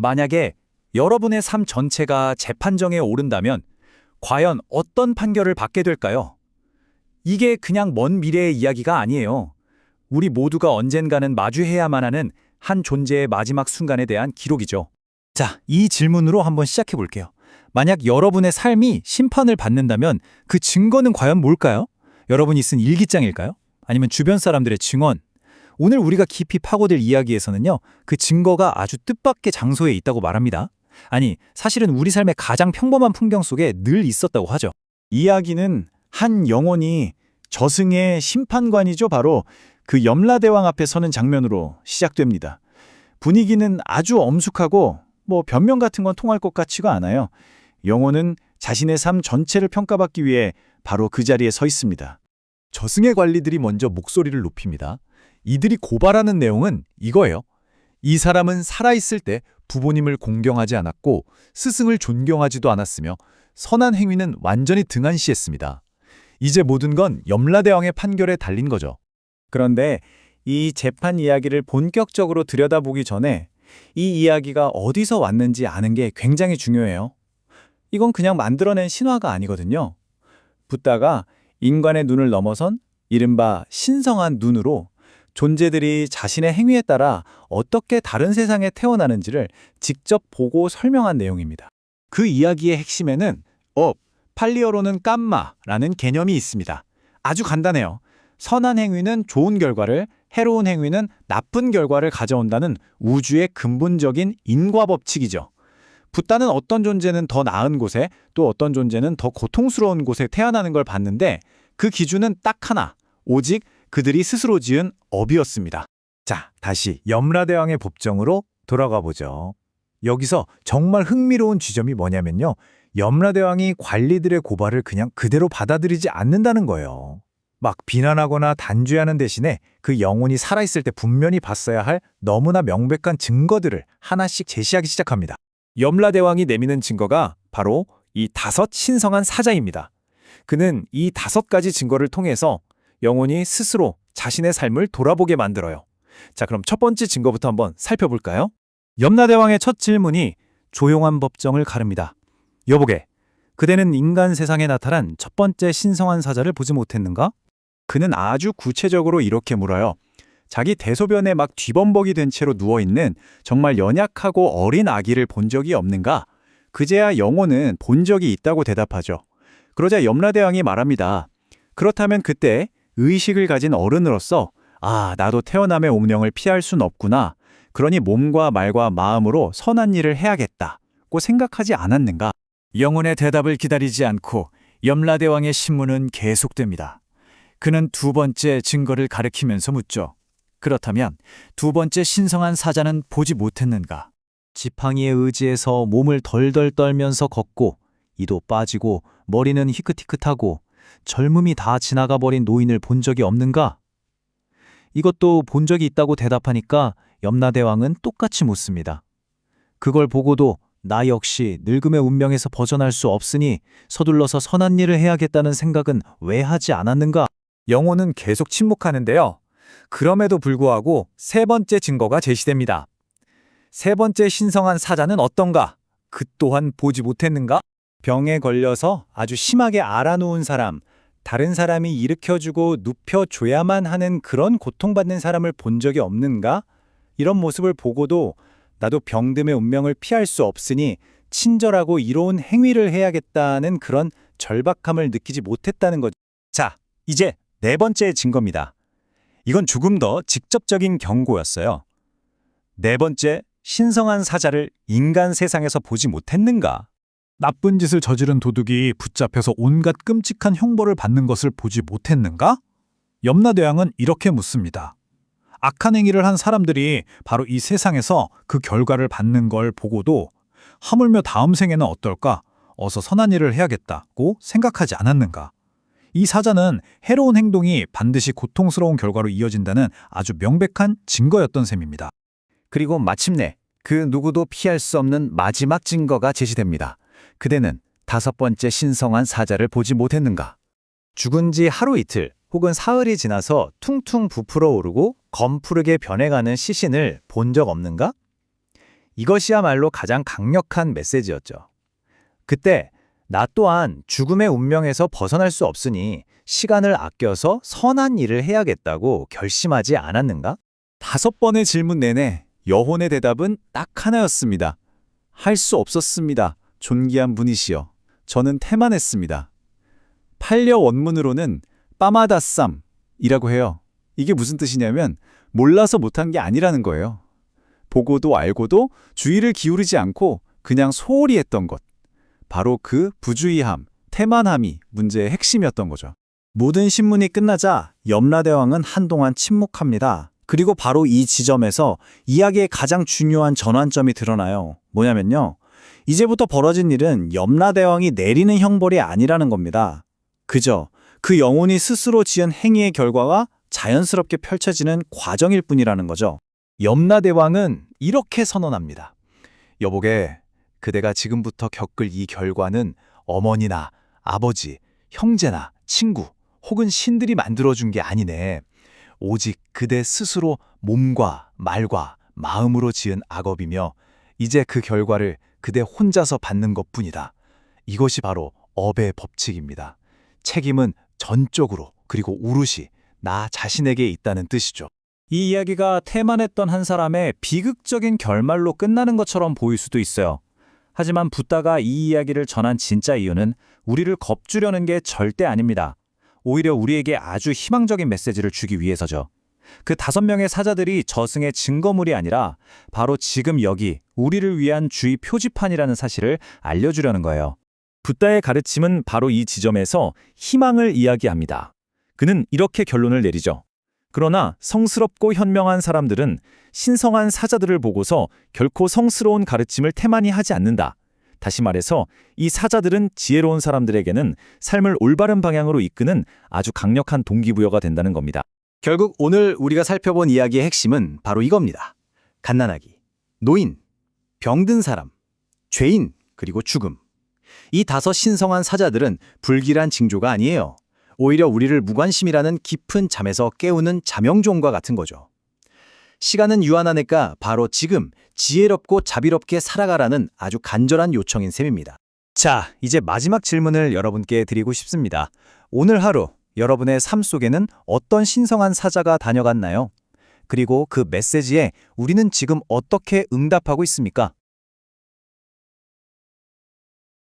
만약에 여러분의 삶 전체가 재판정에 오른다면 과연 어떤 판결을 받게 될까요? 이게 그냥 먼 미래의 이야기가 아니에요. 우리 모두가 언젠가는 마주해야만 하는 한 존재의 마지막 순간에 대한 기록이죠. 자, 이 질문으로 한번 시작해 볼게요. 만약 여러분의 삶이 심판을 받는다면 그 증거는 과연 뭘까요? 여러분이 쓴 일기장일까요? 아니면 주변 사람들의 증언? 오늘 우리가 깊이 파고들 이야기에서는요, 그 증거가 아주 뜻밖의 장소에 있다고 말합니다. 아니, 사실은 우리 삶의 가장 평범한 풍경 속에 늘 있었다고 하죠. 이야기는 한 영혼이 저승의 심판관이죠. 바로 그 염라대왕 앞에 서는 장면으로 시작됩니다. 분위기는 아주 엄숙하고 변명 같은 건 통할 것 같지가 않아요. 영혼은 자신의 삶 전체를 평가받기 위해 바로 그 자리에 서 있습니다. 저승의 관리들이 먼저 목소리를 높입니다. 이들이 고발하는 내용은 이거예요. 이 사람은 살아있을 때 부모님을 공경하지 않았고 스승을 존경하지도 않았으며 선한 행위는 완전히 등한시했습니다. 이제 모든 건 염라대왕의 판결에 달린 거죠. 그런데 이 재판 이야기를 본격적으로 들여다보기 전에 이 이야기가 어디서 왔는지 아는 게 굉장히 중요해요. 이건 그냥 만들어낸 신화가 아니거든요. 붓다가 인간의 눈을 넘어선 이른바 신성한 눈으로 존재들이 자신의 행위에 따라 어떻게 다른 세상에 태어나는지를 직접 보고 설명한 내용입니다. 그 이야기의 핵심에는 팔리어로는 깜마라는 개념이 있습니다. 아주 간단해요. 선한 행위는 좋은 결과를, 해로운 행위는 나쁜 결과를 가져온다는 우주의 근본적인 인과 법칙이죠. 붓다는 어떤 존재는 더 나은 곳에, 또 어떤 존재는 더 고통스러운 곳에 태어나는 걸 봤는데 그 기준은 딱 하나, 오직 그들이 스스로 지은 업이었습니다. 자, 다시 염라대왕의 법정으로 돌아가 보죠. 여기서 정말 흥미로운 지점이 뭐냐면요. 염라대왕이 관리들의 고발을 그냥 그대로 받아들이지 않는다는 거예요. 막 비난하거나 단죄하는 대신에 그 영혼이 살아있을 때 분명히 봤어야 할 너무나 명백한 증거들을 하나씩 제시하기 시작합니다. 염라대왕이 내미는 증거가 바로 이 5 신성한 사자입니다. 그는 이 5가지 증거를 통해서 영혼이 스스로 자신의 삶을 돌아보게 만들어요. 자, 그럼 첫 번째 증거부터 한번 살펴볼까요? 염라대왕의 첫 질문이 조용한 법정을 가릅니다. 여보게, 그대는 인간 세상에 나타난 첫 번째 신성한 사자를 보지 못했는가? 그는 아주 구체적으로 이렇게 물어요. 자기 대소변에 막 뒤범벅이 된 채로 누워있는 정말 연약하고 어린 아기를 본 적이 없는가? 그제야 영혼은 본 적이 있다고 대답하죠. 그러자 염라대왕이 말합니다. 그렇다면 그때 의식을 가진 어른으로서 나도 태어남의 운명을 피할 순 없구나. 그러니 몸과 말과 마음으로 선한 일을 해야겠다고 생각하지 않았는가? 영혼의 대답을 기다리지 않고 염라대왕의 신문은 계속됩니다. 그는 두 번째 증거를 가리키면서 묻죠. 그렇다면 두 번째 신성한 사자는 보지 못했는가? 지팡이에 의지해서 몸을 덜덜 떨면서 걷고 이도 빠지고 머리는 희끗희끗하고 젊음이 다 지나가 버린 노인을 본 적이 없는가? 이것도 본 적이 있다고 대답하니까 염라대왕은 똑같이 묻습니다. 그걸 보고도 나 역시 늙음의 운명에서 벗어날 수 없으니 서둘러서 선한 일을 해야겠다는 생각은 왜 하지 않았는가? 영혼은 계속 침묵하는데요. 그럼에도 불구하고 세 번째 증거가 제시됩니다. 세 번째 신성한 사자는 어떤가? 그 또한 보지 못했는가? 병에 걸려서 아주 심하게 앓아누운 사람, 다른 사람이 일으켜주고 눕혀줘야만 하는 그런 고통받는 사람을 본 적이 없는가? 이런 모습을 보고도 나도 병듦의 운명을 피할 수 없으니 친절하고 이로운 행위를 해야겠다는 그런 절박함을 느끼지 못했다는 거죠. 자, 이제 네 번째 증거입니다. 이건 조금 더 직접적인 경고였어요. 네 번째, 신성한 사자를 인간 세상에서 보지 못했는가? 나쁜 짓을 저지른 도둑이 붙잡혀서 온갖 끔찍한 형벌을 받는 것을 보지 못했는가? 염라대왕은 이렇게 묻습니다. 악한 행위를 한 사람들이 바로 이 세상에서 그 결과를 받는 걸 보고도 하물며 다음 생에는 어떨까? 어서 선한 일을 해야겠다고 생각하지 않았는가? 이 사자는 해로운 행동이 반드시 고통스러운 결과로 이어진다는 아주 명백한 증거였던 셈입니다. 그리고 마침내 그 누구도 피할 수 없는 마지막 증거가 제시됩니다. 그대는 5번째 신성한 사자를 보지 못했는가? 죽은 지 하루 이틀 혹은 사흘이 지나서 퉁퉁 부풀어 오르고 검푸르게 변해가는 시신을 본 적 없는가? 이것이야말로 가장 강력한 메시지였죠. 그때 나 또한 죽음의 운명에서 벗어날 수 없으니 시간을 아껴서 선한 일을 해야겠다고 결심하지 않았는가? 5번의 질문 내내 여혼의 대답은 딱 하나였습니다. 할 수 없었습니다. 존귀한 분이시여. 저는 태만했습니다. 팔려 원문으로는 빠마다쌈이라고 해요. 이게 무슨 뜻이냐면 몰라서 못한 게 아니라는 거예요. 보고도 알고도 주의를 기울이지 않고 그냥 소홀히 했던 것. 바로 그 부주의함, 태만함이 문제의 핵심이었던 거죠. 모든 신문이 끝나자 염라대왕은 한동안 침묵합니다. 그리고 바로 이 지점에서 이야기의 가장 중요한 전환점이 드러나요. 뭐냐면요. 이제부터 벌어진 일은 염라대왕이 내리는 형벌이 아니라는 겁니다. 그저 그 영혼이 스스로 지은 행위의 결과가 자연스럽게 펼쳐지는 과정일 뿐이라는 거죠. 염라대왕은 이렇게 선언합니다. 여보게, 그대가 지금부터 겪을 이 결과는 어머니나 아버지, 형제나 친구 혹은 신들이 만들어준 게 아니네. 오직 그대 스스로 몸과 말과 마음으로 지은 악업이며 이제 그 결과를 그대 혼자서 받는 것뿐이다. 이것이 바로 업의 법칙입니다. 책임은 전적으로 그리고 오롯이 나 자신에게 있다는 뜻이죠. 이 이야기가 태만했던 한 사람의 비극적인 결말로 끝나는 것처럼 보일 수도 있어요. 하지만 붓다가 이 이야기를 전한 진짜 이유는 우리를 겁주려는 게 절대 아닙니다. 오히려 우리에게 아주 희망적인 메시지를 주기 위해서죠. 그 5명의 사자들이 저승의 증거물이 아니라 바로 지금 여기 우리를 위한 주의 표지판이라는 사실을 알려주려는 거예요. 붓다의 가르침은 바로 이 지점에서 희망을 이야기합니다. 그는 이렇게 결론을 내리죠. 그러나 성스럽고 현명한 사람들은 신성한 사자들을 보고서 결코 성스러운 가르침을 태만히 하지 않는다. 다시 말해서 이 사자들은 지혜로운 사람들에게는 삶을 올바른 방향으로 이끄는 아주 강력한 동기부여가 된다는 겁니다. 결국 오늘 우리가 살펴본 이야기의 핵심은 바로 이겁니다. 갓난아기, 노인, 병든 사람, 죄인, 그리고 죽음. 이 5 신성한 사자들은 불길한 징조가 아니에요. 오히려 우리를 무관심이라는 깊은 잠에서 깨우는 자명종과 같은 거죠. 시간은 유한하니까 바로 지금 지혜롭고 자비롭게 살아가라는 아주 간절한 요청인 셈입니다. 자, 이제 마지막 질문을 여러분께 드리고 싶습니다. 오늘 하루 여러분의 삶 속에는 어떤 신성한 사자가 다녀갔나요? 그리고 그 메시지에 우리는 지금 어떻게 응답하고 있습니까?